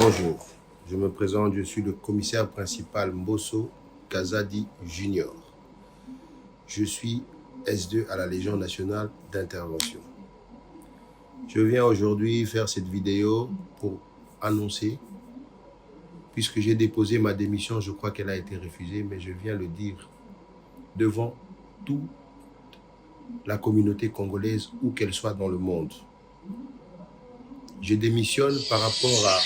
Bonjour, je me présente, je suis le commissaire principal Mbosso Kazadi Junior. Je suis S2 à la Légion nationale d'intervention. Je viens aujourd'hui faire cette vidéo pour annoncer, puisque j'ai déposé ma démission, je crois qu'elle a été refusée, mais je viens le dire devant toute la communauté congolaise, où qu'elle soit dans le monde. Je démissionne par rapport à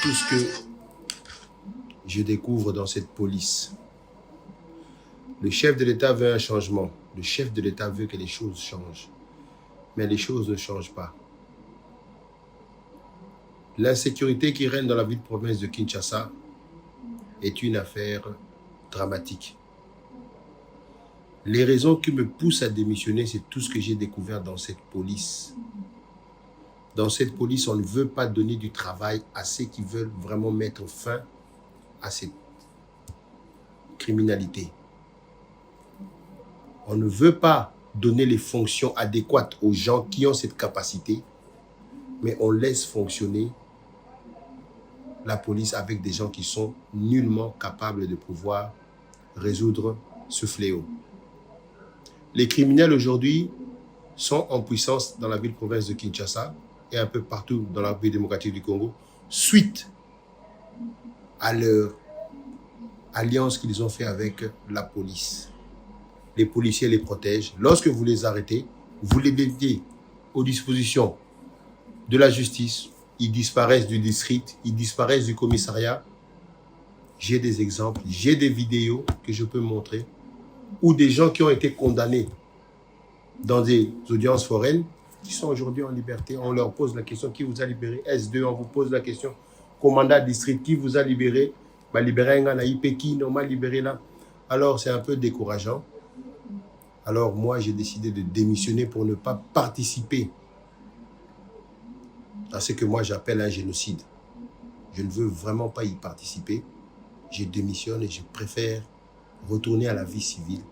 tout ce que je découvre dans cette police. Le chef de l'État veut un changement. Le chef de l'État veut que les choses changent. Mais les choses ne changent pas. L'insécurité qui règne dans la ville-province de Kinshasa est une affaire dramatique. Les raisons qui me poussent à démissionner, c'est tout ce que j'ai découvert dans cette police. Dans cette police, on ne veut pas donner du travail à ceux qui veulent vraiment mettre fin à cette criminalité. On ne veut pas donner les fonctions adéquates aux gens qui ont cette capacité, mais on laisse fonctionner la police avec des gens qui sont nullement capables de pouvoir résoudre ce fléau. Les criminels aujourd'hui sont en puissance dans la ville-province de Kinshasa et un peu partout dans la République démocratique du Congo, suite à leur alliance qu'ils ont fait avec la police. Les policiers les protègent. Lorsque vous les arrêtez, vous les mettez aux dispositions de la justice. Ils disparaissent du district, ils disparaissent du commissariat. J'ai des exemples, j'ai des vidéos que je peux montrer où des gens qui ont été condamnés dans des audiences foraines, qui sont aujourd'hui en liberté, on leur pose la question, qui vous a libéré? S2, on vous pose la question, commandant district, qui vous a libéré? Bah, libéré un IP, qui non m'a libéré là? Alors c'est un peu décourageant. Alors moi j'ai décidé de démissionner pour ne pas participer à ce que moi j'appelle un génocide. Je ne veux vraiment pas y participer. Je démissionne et je préfère retourner à la vie civile,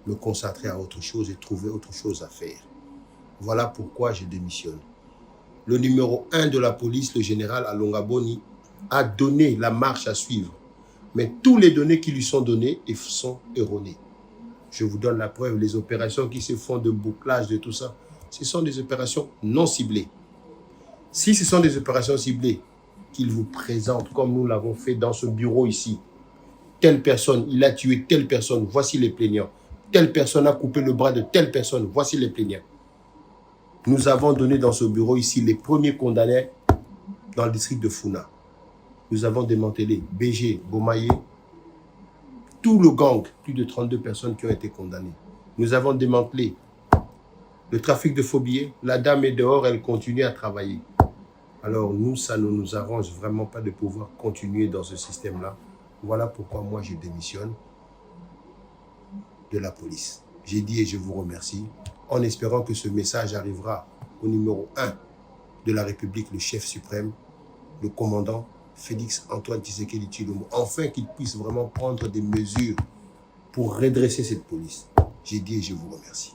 me concentrer à autre chose et trouver autre chose à faire. Voilà pourquoi je démissionne. Le numéro 1 de la police, le général Alonga Boni, a donné la marche à suivre. Mais tous les données qui lui sont données sont erronées. Je vous donne la preuve, les opérations qui se font de bouclage, de tout ça, ce sont des opérations non ciblées. Si ce sont des opérations ciblées qu'il vous présente, comme nous l'avons fait dans ce bureau ici, telle personne, il a tué telle personne, voici les plaignants. Telle personne a coupé le bras de telle personne, voici les plaignants. Nous avons donné dans ce bureau ici les premiers condamnés dans le district de Funa. Nous avons démantelé BG, Bomaye, tout le gang, plus de 32 personnes qui ont été condamnées. Nous avons démantelé le trafic de faux billets. La dame est dehors, elle continue à travailler. Alors nous, ça ne nous arrange vraiment pas de pouvoir continuer dans ce système-là. Voilà pourquoi moi je démissionne de la police. J'ai dit et je vous remercie, en espérant que ce message arrivera au numéro 1 de la République, le chef suprême, le commandant Félix Antoine Tshisekedi Tshilombo, enfin qu'il puisse vraiment prendre des mesures pour redresser cette police. J'ai dit et je vous remercie.